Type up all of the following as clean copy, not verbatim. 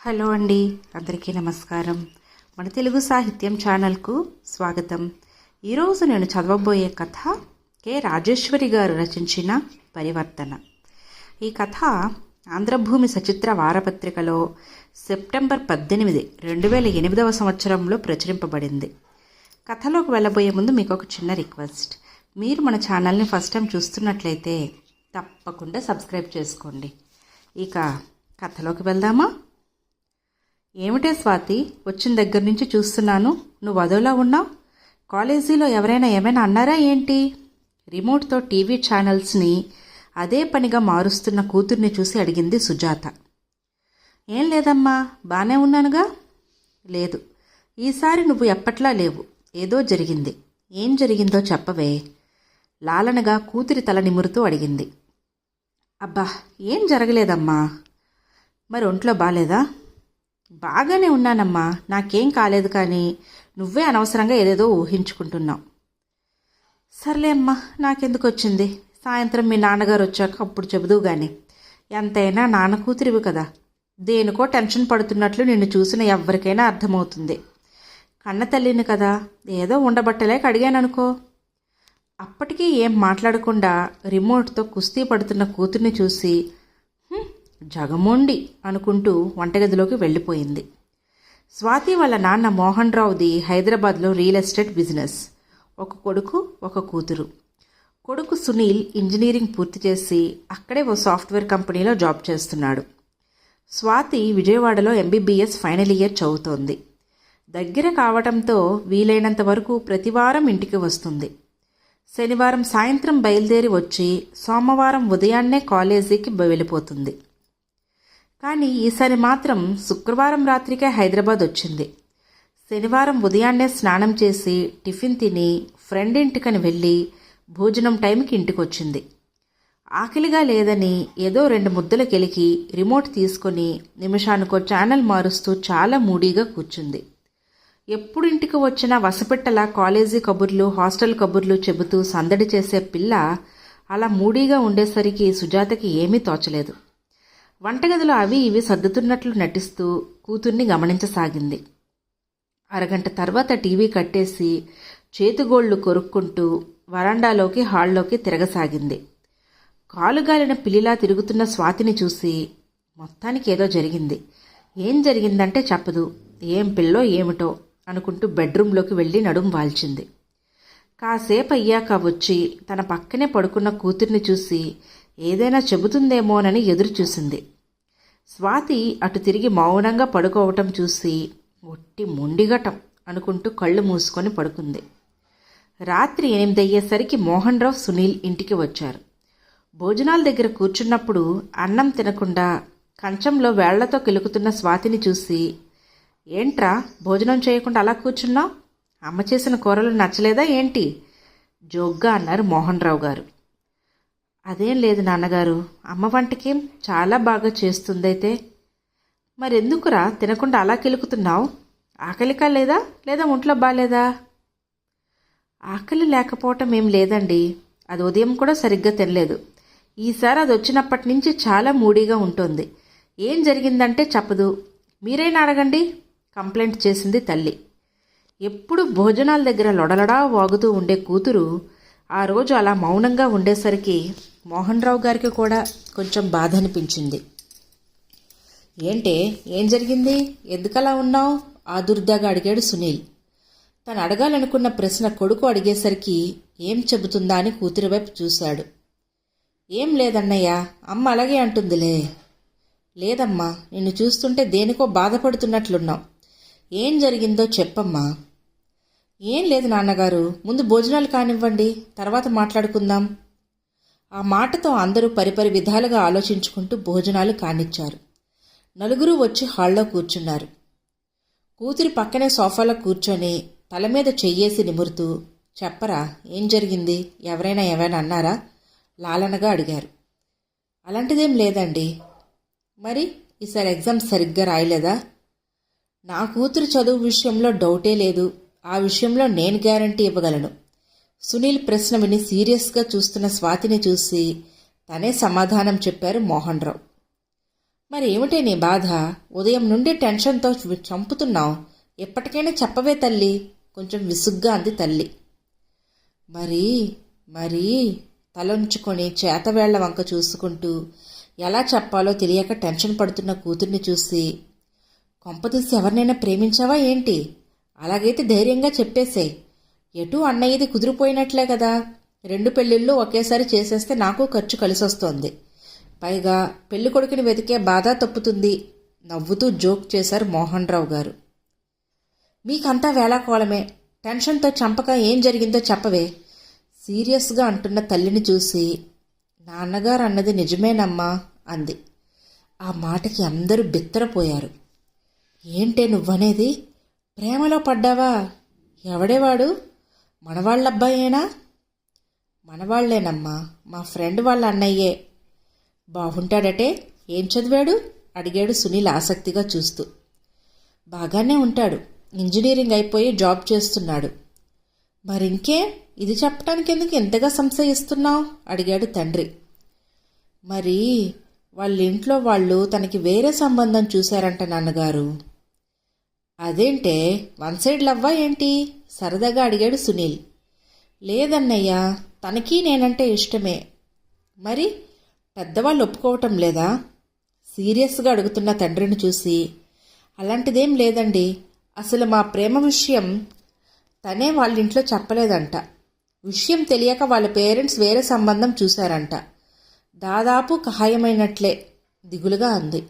Hello అండి, అందరికీ నమస్కారం. మన తెలుగు సాహిత్యం ఛానల్కు స్వాగతం. ఈరోజు నేను చదవబోయే కథ కె రాజేశ్వరి గారు రచించిన పరివర్తన. ఈ కథ ఆంధ్రభూమి సచిత్ర వారపత్రికలో సెప్టెంబర్ 18, 2008 సంవత్సరంలో ప్రచురింపబడింది. కథలోకి వెళ్ళబోయే ముందు మీకు ఒక చిన్న రిక్వెస్ట్. మీరు మన ఛానల్ని ఫస్ట్ టైం చూస్తున్నట్లయితే తప్పకుండా సబ్స్క్రైబ్ చేసుకోండి. ఇక కథలోకి వెళ్దామా? ఏమిటే స్వాతి, వచ్చిన దగ్గర నుంచి చూస్తున్నాను, నువ్వు అదోలా ఉన్నావు. కాలేజీలో ఎవరైనా ఏమైనా అన్నారా ఏంటి? రిమోట్తో టీవీ ఛానల్స్ని అదే పనిగా మారుస్తున్న కూతుర్ని చూసి అడిగింది సుజాత. ఏం లేదమ్మా, బానే ఉన్నానుగా. లేదు, ఈసారి నువ్వు ఎప్పట్లా లేవు, ఏదో జరిగింది. ఏం జరిగిందో చెప్పవే? లాలనగా కూతురి తల నిమురుతూ అడిగింది. అబ్బా, ఏం జరగలేదమ్మా. మరి ఒంట్లో బాలేదా? బాగానే ఉన్నానమ్మా, నాకేం కాలేదు, కానీ నువ్వే అనవసరంగా ఏదేదో ఊహించుకుంటున్నావు. సర్లే అమ్మా, నాకెందుకు వచ్చింది. సాయంత్రం మీ నాన్నగారు వచ్చాక అప్పుడు చెబుదువు గాని. ఎంతైనా నాన్న కూతురివి కదా, దేనికో టెన్షన్ పడుతున్నట్లు నిన్ను చూసిన ఎవ్వరికైనా అర్థమవుతుంది. కన్న తల్లిని కదా, ఏదో ఉండబట్టలేక అడిగాననుకో. అప్పటికీ ఏం మాట్లాడకుండా రిమోట్తో కుస్తీ పడుతున్న కూతుర్ని చూసి జగమొండి అనుకుంటూ వంటగదిలోకి వెళ్ళిపోయింది. స్వాతి వాళ్ళ నాన్న మోహన్ రావుది హైదరాబాద్లో రియల్ ఎస్టేట్ బిజినెస్. ఒక కొడుకు, ఒక కూతురు. కొడుకు సునీల్ ఇంజనీరింగ్ పూర్తి చేసి అక్కడే ఓ సాఫ్ట్వేర్ కంపెనీలో జాబ్ చేస్తున్నాడు. స్వాతి విజయవాడలో MBBS ఫైనల్ ఇయర్ చదువుతోంది. దగ్గర కావటంతో వీలైనంత వరకు ప్రతివారం ఇంటికి వస్తుంది. శనివారం సాయంత్రం బయలుదేరి వచ్చి సోమవారం ఉదయాన్నే కాలేజీకి వెళ్ళిపోతుంది. కానీ ఈసారి మాత్రం శుక్రవారం రాత్రికే హైదరాబాద్ వచ్చింది. శనివారం ఉదయాన్నే స్నానం చేసి టిఫిన్ తిని ఫ్రెండ్ ఇంటికని వెళ్ళి భోజనం టైంకి ఇంటికి వచ్చింది. ఆకలిగా లేదని ఏదో 2 ముద్దలు కెలికి రిమోట్ తీసుకొని నిమిషానికో ఛానల్ మారుస్తూ చాలా మూడీగా కూర్చుంది. ఎప్పుడు ఇంటికి వచ్చినా వసపెట్టలా కాలేజీ కబుర్లు, హాస్టల్ కబుర్లు చెబుతూ సందడి చేసే పిల్ల అలా మూడీగా ఉండేసరికి సుజాతకి ఏమీ తోచలేదు. వంటగదిలో అవి ఇవి సర్దుతున్నట్లు నటిస్తూ కూతుర్ని గమనించసాగింది. అరగంట తర్వాత టీవీ కట్టేసి చేతుగోళ్లు కొరుక్కుంటూ వరండాలోకి, హాల్లోకి తిరగసాగింది. కాలుగాలిన పిల్లిలా తిరుగుతున్న స్వాతిని చూసి మొత్తానికి ఏదో జరిగింది. ఏం జరిగిందంటే చెప్పదు. ఏం పిల్లో ఏమిటో అనుకుంటూ బెడ్రూంలోకి వెళ్ళి నడుం వాల్చింది. కాసేపు అయ్యాక వచ్చి తన పక్కనే పడుకున్న కూతుర్ని చూసి ఏదైనా చెబుతుందేమోనని ఎదురు చూసింది. స్వాతి అటు తిరిగి మౌనంగా పడుకోవటం చూసి ఒట్టి మొండిగటం అనుకుంటూ కళ్ళు మూసుకొని పడుకుంది. రాత్రి 8 అయ్యేసరికి మోహన్ రావు, సునీల్ ఇంటికి వచ్చారు. భోజనాల దగ్గర కూర్చున్నప్పుడు అన్నం తినకుండా కంచంలో వేళ్లతో కిలుకుతున్న స్వాతిని చూసి, ఏంట్రా భోజనం చేయకుండా అలా కూర్చున్నావు? అమ్మ చేసిన కూరలు నచ్చలేదా ఏంటి? జోగ్గా అన్నారు మోహన్ రావు గారు. అదేం లేదు నాన్నగారు, అమ్మ వంటకేం చాలా బాగా చేస్తుందైతే. మరెందుకురా తినకుండా అలా కిలుకుతున్నావు? ఆకలికా లేదా, లేదా ఒంట్లో బాలేదా? ఆకలి లేకపోవటం ఏం లేదండి, అది ఉదయం కూడా సరిగ్గా తినలేదు. ఈసారి అది వచ్చినప్పటి నుంచి చాలా మూడీగా ఉంటుంది. ఏం జరిగిందంటే చెప్పదు, మీరైనా అడగండి, కంప్లైంట్ చేసింది తల్లి. ఎప్పుడు భోజనాల దగ్గర లొడలడా వాగుతూ ఉండే కూతురు ఆ రోజు అలా మౌనంగా ఉండేసరికి మోహన్ రావు గారికి కూడా కొంచెం బాధ అనిపించింది. ఏంటే, ఏం జరిగింది? ఎందుకలా ఉన్నావు? ఆదుర్దాగా అడిగాడు సునీల్. తను అడగాలనుకున్న ప్రశ్న కొడుకు అడిగేసరికి ఏం చెబుతుందా అని కూతురి వైపు చూశాడు. ఏం లేదన్నయ్య, అమ్మ అలాగే అంటుందిలే. లేదమ్మా, నిన్ను చూస్తుంటే దేనికో బాధపడుతున్నట్లున్నావు. ఏం జరిగిందో చెప్పమ్మా. ఏం లేదు నాన్నగారు, ముందు భోజనాలు కానివ్వండి, తర్వాత మాట్లాడుకుందాం. ఆ మాటతో అందరూ పరిపరి విధాలుగా ఆలోచించుకుంటూ భోజనాలు కానిచ్చారు. నలుగురు వచ్చి హాల్లో కూర్చున్నారు. కూతురి పక్కనే సోఫాలో కూర్చొని తల మీద చెయ్యేసి నిమురుతూ, చెప్పరా, ఏం జరిగింది? ఎవరైనా ఏమైనా అన్నారా? లాలనగా అడిగారు. అలాంటిదేం లేదండి. మరి ఈసారి ఎగ్జామ్స్ సరిగ్గా రాయలేదా? నా కూతురు చదువు విషయంలో డౌటే లేదు, ఆ విషయంలో నేను గ్యారంటీ ఇవ్వగలను. సునీల్ ప్రశ్న విని సీరియస్గా చూస్తున్న స్వాతిని చూసి తనే సమాధానం చెప్పారు మోహన్ రావు. మరి ఏమిటే నీ బాధ? ఉదయం నుండి టెన్షన్తో చంపుతున్నావు. ఎప్పటికైనా చెప్పవే తల్లి, కొంచెం విసుగ్గా అంది తల్లి. మరి మరి తలంచుకొని చేతవేళ్ల వంక చూసుకుంటూ ఎలా చెప్పాలో తెలియక టెన్షన్ పడుతున్న కూతుర్ని చూసి, కొంపతీసి ఎవరినైనా ప్రేమించావా ఏంటి? అలాగైతే ధైర్యంగా చెప్పేసే. ఎటూ అన్నయ్యది కుదిరిపోయినట్లే కదా. 2 పెళ్ళిళ్ళు ఒకేసారి చేసేస్తే నాకు ఖర్చు కలిసొస్తోంది. పైగా పెళ్లి కొడుకుని వెతికే బాధ తప్పుతుంది. నవ్వుతూ జోక్ చేశారు మోహన్ రావు గారు. మీకంతా వేళాకోళమే. టెన్షన్తో చంపక ఏం జరిగిందో చెప్పవే సీరియస్గా అంటున్న తల్లిని చూసి, నాన్నగారు అన్నది నిజమేనమ్మా అంది. ఆ మాటకి అందరూ బిత్తరపోయారు. ఏంటే నువ్వనేది? ప్రేమలో పడ్డావా? ఎవడేవాడు? మనవాళ్ళబ్బాయేనా? మనవాళ్లేనమ్మా, మా ఫ్రెండ్ వాళ్ళ అన్నయ్యే. బాగుంటాడటే? ఏం చదివాడు అడిగాడు సునీల్ ఆసక్తిగా చూస్తూ. బాగానే ఉంటాడు, ఇంజనీరింగ్ అయిపోయి జాబ్ చేస్తున్నాడు. మరింకే, ఇది చెప్పడానికి ఎందుకు ఎంతగా సంశయిస్తున్నావు అడిగాడు తండ్రి. మరి వాళ్ళింట్లో వాళ్ళు తనకి వేరే సంబంధం చూశారంట నాన్నగారు. అదేంటే, 1 సైడ్ లవ్వా ఏంటి సరదాగా అడిగాడు సునీల్. లేదన్నయ్యా, తనకీ నేనంటే ఇష్టమే. మరి పెద్దవాళ్ళు ఒప్పుకోవటం లేదా సీరియస్గా అడుగుతున్న తండ్రిని చూసి, అలాంటిదేం లేదండి. అసలు మా ప్రేమ విషయం తనే వాళ్ళింట్లో చెప్పలేదంట. విషయం తెలియక వాళ్ళ పేరెంట్స్ వేరే సంబంధం చూశారంట. దాదాపు ఖాయమైనట్లే దిగులుగా అంది.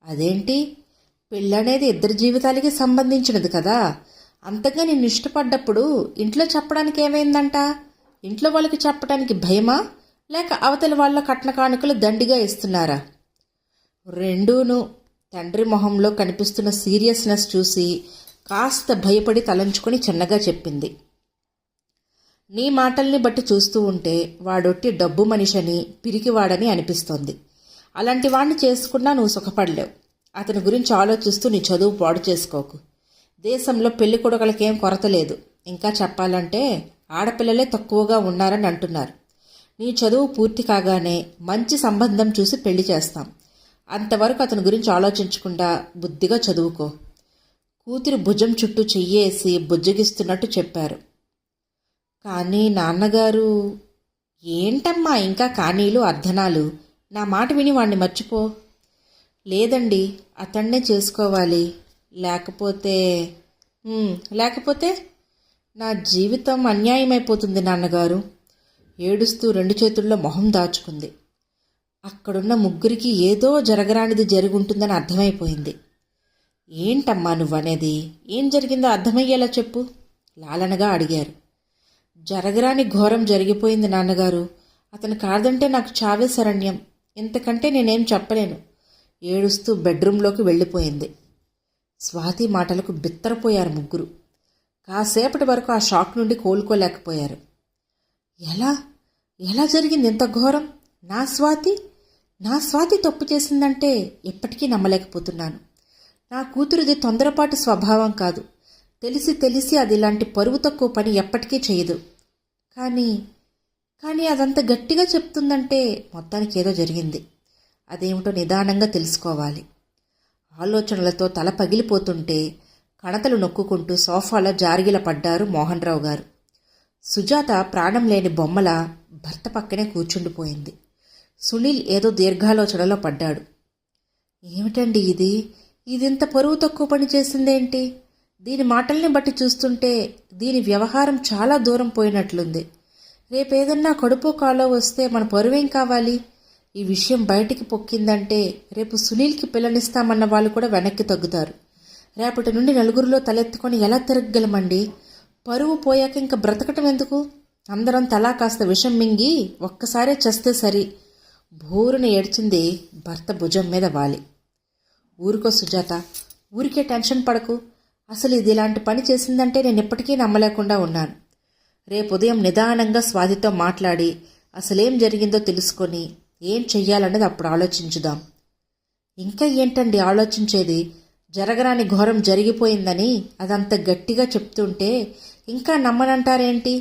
అదేంటి, పెళ్ళనేది 2 జీవితాలకి సంబంధించినది కదా. అంతగా నిన్ను ఇష్టపడ్డప్పుడు ఇంట్లో చెప్పడానికి ఏమైందంట? ఇంట్లో వాళ్ళకి చెప్పడానికి భయమా, లేక అవతలి వాళ్ళ కట్న కానుకలు దండిగా ఇస్తున్నారా? రెండూను. తండ్రి మొహంలో కనిపిస్తున్న సీరియస్నెస్ చూసి కాస్త భయపడి తలంచుకొని చిన్నగా చెప్పింది. నీ మాటల్ని బట్టి చూస్తూ ఉంటే వాడొట్టి డబ్బు మనిషని, పిరికివాడని అనిపిస్తోంది. అలాంటి వాడిని చేసుకున్నా నువ్వు సుఖపడలేవు. అతని గురించి ఆలోచిస్తూ నీ చదువు పాడు చేసుకోకు. దేశంలో పెళ్లి కొడుకులకేం కొరత లేదు. ఇంకా చెప్పాలంటే ఆడపిల్లలే తక్కువగా ఉన్నారని అంటున్నారు. నీ చదువు పూర్తి కాగానే మంచి సంబంధం చూసి పెళ్లి చేస్తాం. అంతవరకు అతని గురించి ఆలోచించకుండా బుద్ధిగా చదువుకో. కూతురి భుజం చుట్టూ చెయ్యేసి బుజ్జగిస్తున్నట్టు చెప్పారు. కానీ నాన్నగారు. ఏంటమ్మా ఇంకా కానీలు అర్ధనాలు? నా మాట విని వాణ్ణి మర్చిపో. లేదండి, అతన్నే చేసుకోవాలి. లేకపోతే లేకపోతే నా జీవితం అన్యాయమైపోతుంది నాన్నగారు. ఏడుస్తూ 2 చేతుల్లో మొహం దాచుకుంది. అక్కడున్న ముగ్గురికి ఏదో జరగరానిది జరుగుంటుందని అర్థమైపోయింది. ఏంటమ్మా నువ్వనేది? ఏం జరిగిందో అర్థమయ్యేలా చెప్పు లాలనగా అడిగారు. జరగరాని ఘోరం జరిగిపోయింది నాన్నగారు. అతను కాదంటే నాకు చావే శరణ్యం. ఇంతకంటే నేనేం చెప్పలేను. ఏడుస్తూ బెడ్రూంలోకి వెళ్ళిపోయింది. స్వాతి మాటలకు బిత్తరపోయారు ముగ్గురు. కాసేపటి వరకు ఆ షాక్ నుండి కోలుకోలేకపోయారు. ఎలా ఎలా జరిగింది ఇంత ఘోరం? నా స్వాతి తప్పు చేసిందంటే ఎప్పటికీ నమ్మలేకపోతున్నాను. నా కూతురిది తొందరపాటు స్వభావం కాదు. తెలిసి అది ఇలాంటి పరువు తక్కువ పని ఎప్పటికీ చేయదు. కానీ అదంత గట్టిగా చెప్తుందంటే మొత్తానికి ఏదో జరిగింది. అదేమిటో నిదానంగా తెలుసుకోవాలి. ఆలోచనలతో తల పగిలిపోతుంటే కణతలు నొక్కుంటూ సోఫాలో జారిగిల పడ్డారు మోహన్ రావు గారు. సుజాత ప్రాణం లేని బొమ్మల భర్త పక్కనే కూర్చుండిపోయింది. సునీల్ ఏదో దీర్ఘాలోచనలో పడ్డాడు. ఏమిటండి ఇదింత పరువు తక్కువ పని చేసిందేంటి? దీని మాటల్ని బట్టి చూస్తుంటే దీని వ్యవహారం చాలా దూరం పోయినట్లుంది. రేపేదన్నా కడుపు కాలో వస్తే మన పరువేం కావాలి? ఈ విషయం బయటికి పొక్కిందంటే రేపు సునీల్కి పిల్లనిస్తామన్న వాళ్ళు కూడా వెనక్కి తగ్గుతారు. రేపటి నుండి నలుగురిలో తలెత్తుకొని ఎలా తిరగగలమండి? పరువు పోయాక ఇంకా బ్రతకటం ఎందుకు? అందరం తలా కాస్త విషం మింగి ఒక్కసారే చేస్తే సరి. భోరున ఏడ్చింది భర్త భుజం మీద వాలి. ఊరుకో సుజాత, ఊరికే టెన్షన్ పడకు. అసలు ఇది ఇలాంటి పని చేసిందంటే నేను ఇప్పటికీ నమ్మలేకుండా ఉన్నాను. రేపు ఉదయం నిదానంగా స్వాతితో మాట్లాడి అసలేం జరిగిందో తెలుసుకొని ఏం చెయ్యాలన్నది అప్పుడు ఆలోచించుదాం. ఇంకా ఏంటండి ఆలోచించేది? జరగరాని ఘోరం జరిగిపోయిందని అదంత గట్టిగా చెప్తుంటే ఇంకా నమ్మనంటారేంటి?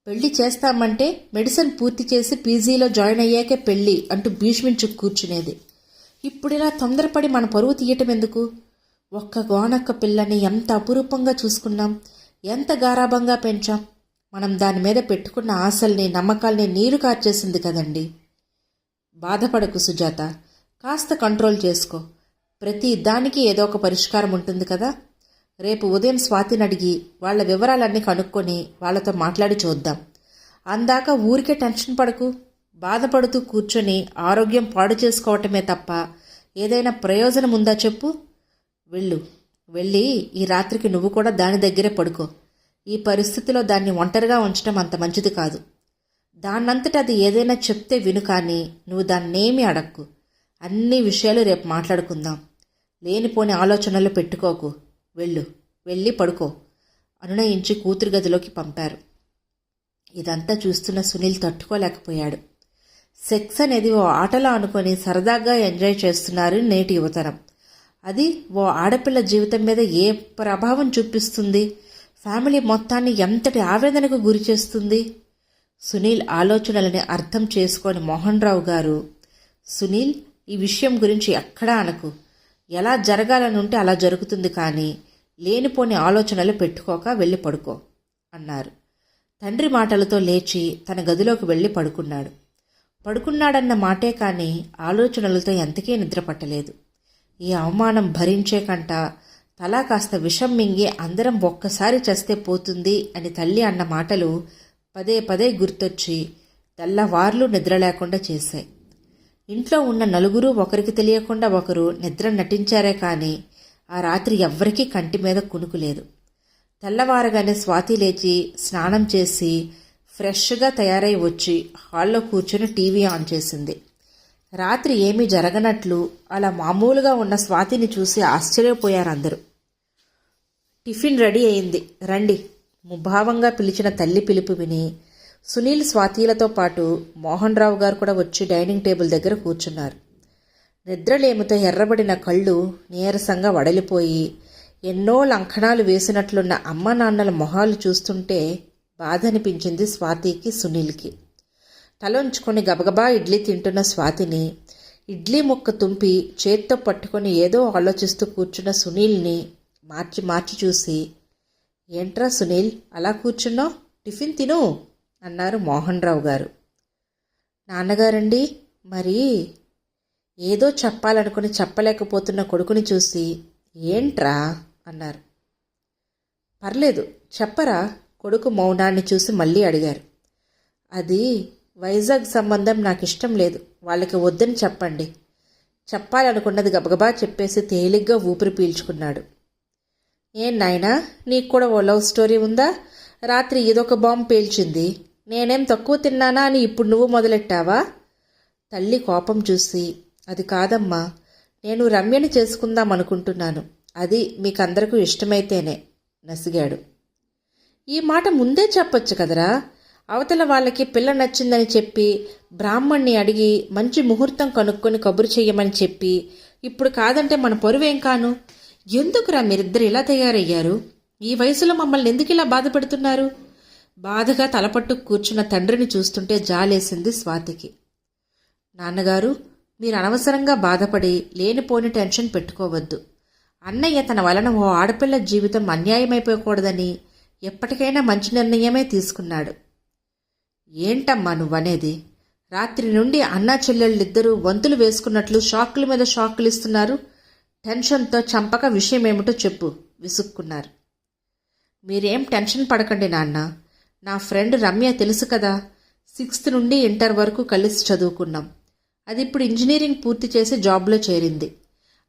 పెళ్లి చేస్తామంటే మెడిసిన్ పూర్తి చేసి పీజీలో జాయిన్ అయ్యాకే పెళ్ళి అంటూ భీష్మించు కూర్చునేది. ఇప్పుడిలా తొందరపడి మన పరువు తీయటం ఎందుకు? ఒక్క గోనక్క పిల్లని ఎంత అపురూపంగా చూసుకున్నాం, ఎంత గారాబంగా పెంచాం. మనం దాని మీద పెట్టుకున్న ఆశల్ని నమ్మకాల్ని నీరు కార్చేసింది కదండి. బాధపడకు సుజాత, కాస్త కంట్రోల్ చేసుకో. ప్రతి దానికి ఏదో ఒక పరిష్కారం ఉంటుంది కదా. రేపు ఉదయం స్వాతిని అడిగి వాళ్ళ వివరాలన్నీ కనుక్కొని వాళ్ళతో మాట్లాడి చూద్దాం. అందాక ఊరికే టెన్షన్ పడకు. బాధపడుతూ కూర్చొని ఆరోగ్యం పాడు చేసుకోవటమే తప్ప ఏదైనా ప్రయోజనం ఉందా చెప్పు. వెళ్ళి ఈ రాత్రికి నువ్వు కూడా దాని దగ్గరే పడుకో. ఈ పరిస్థితిలో దాన్ని ఒంటరిగా ఉంచడం అంత మంచిది కాదు. దాన్నంతట అది ఏదైనా చెప్తే విను, కానీ నువ్వు దాన్నేమీ అడక్కు. అన్ని విషయాలు రేపు మాట్లాడుకుందాం. లేనిపోని ఆలోచనలు పెట్టుకోకు. వెళ్ళి పడుకో అనునయించి కూతురు గదిలోకి పంపారు. ఇదంతా చూస్తున్న సునీల్ తట్టుకోలేకపోయాడు. సెక్స్ అనేది ఓ ఆటలా అనుకొని సరదాగా ఎంజాయ్ చేస్తున్నారు నేటి యువతరం. అది ఓ ఆడపిల్ల జీవితం మీద ఏ ప్రభావం చూపిస్తుంది, ఫ్యామిలీ మొత్తాన్ని ఎంతటి ఆవేదనకు గురి చేస్తుంది. సునీల్ ఆలోచనలని అర్థం చేసుకొని మోహన్ రావు గారు, సునీల్, ఈ విషయం గురించి ఎక్కడా అనకు. ఎలా జరగాలనుంటే అలా జరుగుతుంది, కానీ లేనిపోని ఆలోచనలు పెట్టుకోక వెళ్ళి పడుకో అన్నారు. తండ్రి మాటలతో లేచి తన గదిలోకి వెళ్ళి పడుకున్నాడన్న మాటే కానీ ఆలోచనలతో ఎంతకీ నిద్రపట్టలేదు. ఈ అవమానం భరించే కంట తలా కాస్త విషం మింగి అందరం ఒక్కసారి చేస్తే పోతుంది అని తల్లి అన్న మాటలు పదే పదే గుర్తొచ్చి తెల్లవార్లు నిద్ర లేకుండా చేశాయి. ఇంట్లో ఉన్న నలుగురు ఒకరికి తెలియకుండా ఒకరు నిద్ర నటించారే కానీ ఆ రాత్రి ఎవ్వరికీ కంటి మీద కునుకులేదు. తెల్లవారగానే స్వాతి లేచి స్నానం చేసి ఫ్రెష్గా తయారై వచ్చి హాల్లో కూర్చొని టీవీ ఆన్ చేసింది. రాత్రి ఏమీ జరగనట్లు అలా మామూలుగా ఉన్న స్వాతిని చూసి ఆశ్చర్యపోయారు అందరూ. టిఫిన్ రెడీ అయింది, రండి ముభావంగా పిలిచిన తల్లి పిలుపు విని సునీల్ స్వాతిలతో పాటు మోహన్ రావు గారు కూడా వచ్చి డైనింగ్ టేబుల్ దగ్గర కూర్చున్నారు. నిద్రలేమితో ఎర్రబడిన కళ్ళు నీరసంగా వడలిపోయి ఎన్నో లంకణాలు వేసినట్లున్న అమ్మ నాన్నల మొహాలు చూస్తుంటే బాధ అనిపించింది స్వాతికి, సునీల్కి. తలొంచుకొని గబగబా ఇడ్లీ తింటున్న స్వాతిని, ఇడ్లీ ముక్క తుంపి చేత్తో పట్టుకొని ఏదో ఆలోచిస్తూ కూర్చున్న సునీల్ని మార్చి చూసి, ఏంట్రా సునీల్ అలా కూర్చున్నావు, టిఫిన్ తిను అన్నారు మోహన్ రావు గారు. నాన్నగారండి, మరి ఏదో చెప్పాలనుకుని చెప్పలేకపోతున్న కొడుకుని చూసి, ఏంట్రా అన్నారు. పర్లేదు చెప్పరా, కొడుకు మౌనాన్ని చూసి మళ్ళీ అడిగారు. అది వైజాగ్ సంబంధం నాకు ఇష్టం లేదు, వాళ్ళకి వద్దని చెప్పండి. చెప్పాలనుకున్నది గబగబా చెప్పేసి తేలిగ్గా ఊపిరి పీల్చుకున్నాడు. ఏం నాయనా, నీకు కూడా ఓ లవ్ స్టోరీ ఉందా? రాత్రి ఇదొక బాంబు పేల్చింది, నేనేం తక్కువ తిన్నానా అని ఇప్పుడు నువ్వు మొదలెట్టావా? తల్లి కోపం చూసి, అది కాదమ్మా, నేను రమ్యని చేసుకుందాం అనుకుంటున్నాను, అది మీకందరికీ ఇష్టమైతేనే నసిగాడు. ఈ మాట ముందే చెప్పొచ్చు కదరా, అవతల వాళ్ళకి పిల్ల నచ్చిందని చెప్పి బ్రాహ్మణ్ణి అడిగి మంచి ముహూర్తం కనుక్కొని కబురు చెయ్యమని చెప్పి, ఇప్పుడు కాదంటే మన పరువేం కాను? ఎందుకురా మీరిద్దరు ఇలా తయారయ్యారు? ఈ వయసులో మమ్మల్ని ఎందుకు ఇలా బాధ పెడుతున్నారు? బాధగా తలపట్టు కూర్చున్న తండ్రిని చూస్తుంటే జాలేసింది స్వాతికి. నాన్నగారు, మీరు అనవసరంగా బాధపడి లేనిపోని టెన్షన్ పెట్టుకోవద్దు. అన్నయ్య తన వలన ఓ ఆడపిల్ల జీవితం అన్యాయమైపోకూడదని ఎప్పటికైనా మంచి నిర్ణయమే తీసుకున్నాడు. ఏంటమ్మా నువ్వనేది? రాత్రి నుండి అన్నా చెల్లెళ్ళిద్దరూ వంతులు వేసుకున్నట్లు షాకుల మీద షాకులు ఇస్తున్నారు. టెన్షన్తో చంపక విషయం ఏమిటో చెప్పు విసుక్కున్నారు. మీరేం టెన్షన్ పడకండి నాన్న, నా ఫ్రెండ్ రమ్య తెలుసు కదా, 6th నుండి ఇంటర్ వరకు కలిసి చదువుకున్నాం. అది ఇప్పుడు ఇంజనీరింగ్ పూర్తి చేసి జాబ్లో చేరింది.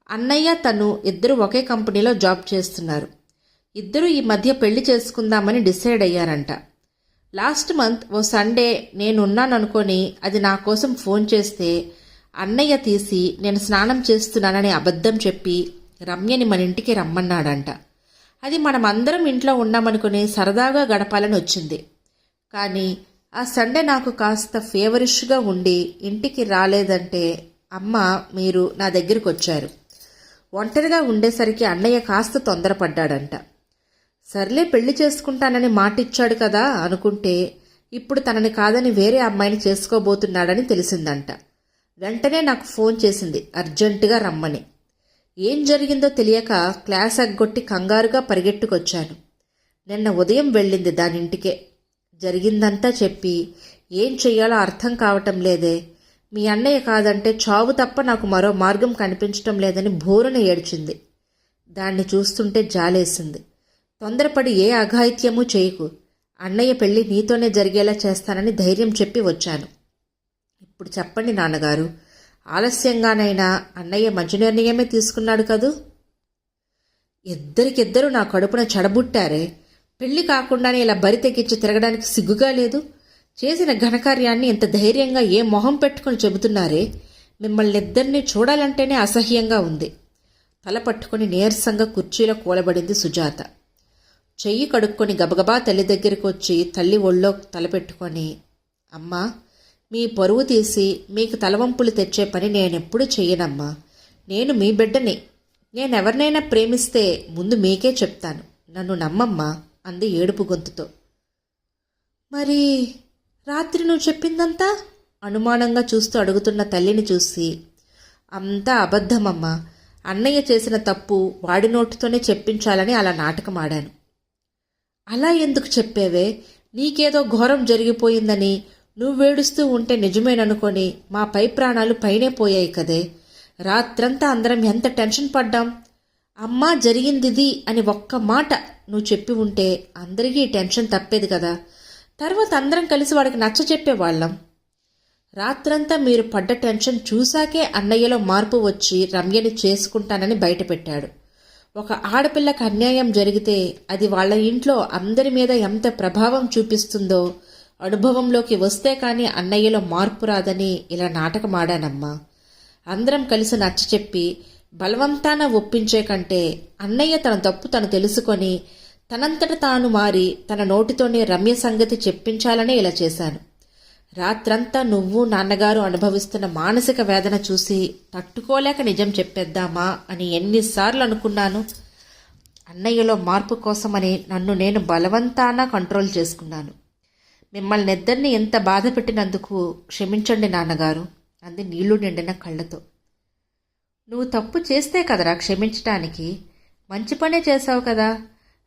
అన్నయ్య తను ఇద్దరు ఒకే కంపెనీలో జాబ్ చేస్తున్నారు. ఇద్దరూ ఈ మధ్య పెళ్లి చేసుకుందామని డిసైడ్ అయ్యారంట. లాస్ట్ మంత్ ఓ సండే నేనున్నాననుకొని అది నా కోసం ఫోన్ చేస్తే అన్నయ్య తీసి నేను స్నానం చేస్తున్నానని అబద్ధం చెప్పి రమ్యని మన ఇంటికి రమ్మన్నాడంట. అది మనమందరం ఇంట్లో ఉన్నామనుకుని సరదాగా గడపాలని వచ్చింది. కానీ ఆ సండే నాకు కాస్త ఫేవరిష్గా ఉండి ఇంటికి రాలేదంటే అమ్మ మీరు నా దగ్గరికి వచ్చారు. ఒంటరిగా ఉండేసరికి అన్నయ్య కాస్త తొందరపడ్డాడంట. సర్లే పెళ్లి చేసుకుంటానని మాటిచ్చాడు కదా అనుకుంటే ఇప్పుడు తనని కాదని వేరే అమ్మాయిని చేసుకోబోతున్నాడని తెలిసిందంట. వెంటనే నాకు ఫోన్ చేసింది అర్జెంటుగా రమ్మని. ఏం జరిగిందో తెలియక క్లాస్ ఎగ్గొట్టి కంగారుగా పరిగెట్టుకొచ్చాను. నిన్న ఉదయం వెళ్ళింది దానింటికే. జరిగిందంతా చెప్పి ఏం చెయ్యాలో అర్థం కావటం లేదే, మీ అన్నయ్య కాదంటే చావు తప్ప నాకు మరో మార్గం కనిపించటం లేదని బోరున ఏడ్చింది. దాన్ని చూస్తుంటే జాలేసింది. తొందరపడి ఏ అఘాయిత్యమూ చేయకు, అన్నయ్య పెళ్లి నీతోనే జరిగేలా చేస్తానని ధైర్యం చెప్పి వచ్చాను. ఇప్పుడు చెప్పండి నాన్నగారు, ఆలస్యంగానైనా అన్నయ్య మంచి నిర్ణయమే తీసుకున్నాడు కదూ? ఇద్దరికిద్దరూ నా కడుపున చెడబుట్టారే. పెళ్లి కాకుండానే ఇలా బరి తెగించి తిరగడానికి సిగ్గుగా లేదు? చేసిన ఘనకార్యాన్ని ఇంత ధైర్యంగా ఏ మొహం పెట్టుకుని చెబుతున్నారే? మిమ్మల్ని ఇద్దరినీ చూడాలంటేనే అసహ్యంగా ఉంది. తల పట్టుకుని నీరసంగా కుర్చీలో కూలబడింది సుజాత. చెయ్యి కడుక్కొని గబగబా తల్లి దగ్గరికి వచ్చి తల్లి ఒళ్ళో తలపెట్టుకొని, అమ్మా, మీ పరువు తీసి మీకు తలవంపులు తెచ్చే పని నేనెప్పుడు చెయ్యనమ్మా. నేను మీ బిడ్డని. నేనెవరినైనా ప్రేమిస్తే ముందు మీకే చెప్తాను, నన్ను నమ్మమ్మా అంది ఏడుపు గొంతుతో. మరి రాత్రి నువ్వు చెప్పిందంతా? అనుమానంగా చూస్తూ అడుగుతున్న తల్లిని చూసి, అంతా అబద్ధమమ్మా. అన్నయ్య చేసిన తప్పు వాడి నోటితోనే చెప్పించాలని అలా నాటకమాడాను. అలా ఎందుకు చెప్పేవే? నీకేదో ఘోరం జరిగిపోయిందని నువ్వేడుస్తూ ఉంటే నిజమేననుకొని మా పై ప్రాణాలు పైనే పోయాయి కదే. రాత్రంతా అందరం ఎంత టెన్షన్ పడ్డాం. అమ్మా జరిగిందిది అని ఒక్క మాట నువ్వు చెప్పి ఉంటే అందరికీ టెన్షన్ తప్పేది కదా. తర్వాత అందరం కలిసి వాడికి నచ్చ చెప్పేవాళ్ళం. రాత్రంతా మీరు పడ్డ టెన్షన్ చూశాకే అన్నయ్యలో మార్పు వచ్చి రమ్యని చేసుకుంటానని బయటపెట్టాడు. ఒక ఆడపిల్లకి అన్యాయం జరిగితే అది వాళ్ళ ఇంట్లో అందరి మీద ఎంత ప్రభావం చూపిస్తుందో అనుభవంలోకి వస్తే కానీ అన్నయ్యలో మార్పు రాదని ఇలా నాటకమాడానమ్మా. అందరం కలిసి నచ్చ చెప్పి బలవంతాన ఒప్పించే కంటే అన్నయ్య తన తప్పు తను తెలుసుకొని తనంతట తాను మారి తన నోటితోనే రమ్య సంగతి చెప్పించాలనే ఇలా చేశాను. రాత్రంతా నువ్వు నాన్నగారు అనుభవిస్తున్న మానసిక వేదన చూసి తట్టుకోలేక నిజం చెప్పేద్దామా అని ఎన్నిసార్లు అనుకున్నాను. అన్నయ్యలో మార్పు కోసమని నన్ను నేను బలవంతాన కంట్రోల్ చేసుకున్నాను. మిమ్మల్ని ఇద్దరిని ఎంత బాధ పెట్టినందుకు క్షమించండి నాన్నగారు అంది నీళ్లు నిండిన కళ్ళతో. నువ్వు తప్పు చేస్తే కదరా క్షమించటానికి? మంచి పనే చేశావు కదా.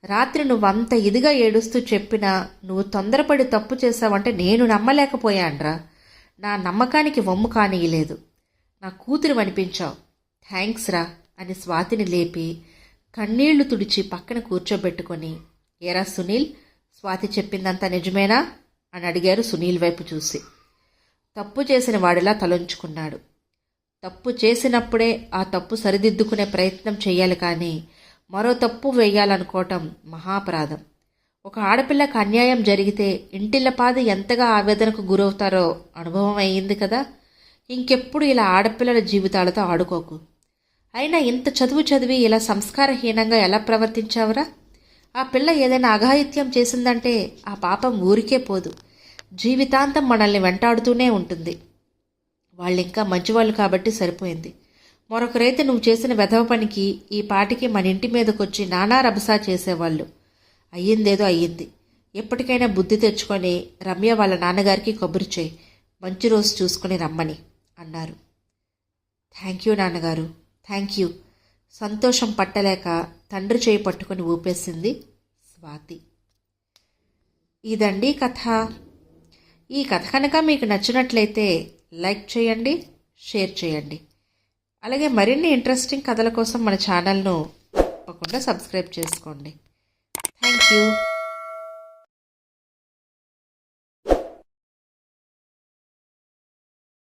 రాత్రి నువ్వంత ఇదిగా ఏడుస్తూ చెప్పినా నువ్వు తొందరపడి తప్పు చేశావంటే నేను నమ్మలేకపోయాన్రా. నా నమ్మకానికి వమ్ము కానియలేదు. నా కూతురు అనిపించావు. థ్యాంక్స్ రా అని స్వాతిని లేపి కన్నీళ్లు తుడిచి పక్కన కూర్చోబెట్టుకొని, ఏరా సునీల్, స్వాతి చెప్పిందంతా నిజమేనా అని అడిగారు సునీల్ వైపు చూసి. తప్పు చేసిన వాడిలా తలొంచుకున్నాడు. తప్పు చేసినప్పుడే ఆ తప్పు సరిదిద్దుకునే ప్రయత్నం చేయాలి కానీ మరో తప్పు వేయాలనుకోవటం మహాపరాధం. ఒక ఆడపిల్లకి అన్యాయం జరిగితే ఇంటిల్లపాది ఎంతగా ఆవేదనకు గురవుతారో అనుభవం అయ్యింది కదా. ఇంకెప్పుడు ఇలా ఆడపిల్లల జీవితాలతో ఆడుకోకు. అయినా ఇంత చదువు చదివి ఇలా సంస్కారహీనంగా ఎలా ప్రవర్తించావురా? ఆ పిల్ల ఏదైనా అఘాయిత్యం చేసిందంటే ఆ పాపం ఊరికే పోదు, జీవితాంతం మనల్ని వెంటాడుతూనే ఉంటుంది. వాళ్ళింకా మంచివాళ్ళు కాబట్టి సరిపోయింది. మరొకరైతే నువ్వు చేసిన వెధవ పనికి ఈ పాటికి మన ఇంటి మీదకొచ్చి నానా రభసా చేసేవాళ్ళు. అయ్యిందేదో అయ్యింది. ఎప్పటికైనా బుద్ధి తెచ్చుకొని రమ్య వాళ్ళ నాన్నగారికి కబురు చేయి, మంచి రోజు చూసుకుని రమ్మని అన్నారు. థ్యాంక్ యూ నాన్నగారు, థ్యాంక్ యూ. సంతోషం పట్టలేక తండ్రి చేయి పట్టుకుని ఊపేసింది స్వాతి. ఇదండి కథ. ఈ కథ కనుక మీకు నచ్చినట్లయితే లైక్ చేయండి, షేర్ చేయండి. అలాగే మరిన్ని ఇంట్రెస్టింగ్ కథల కోసం మన ఛానల్ను తప్పకుండా సబ్స్క్రైబ్ చేసుకోండి. Thank you.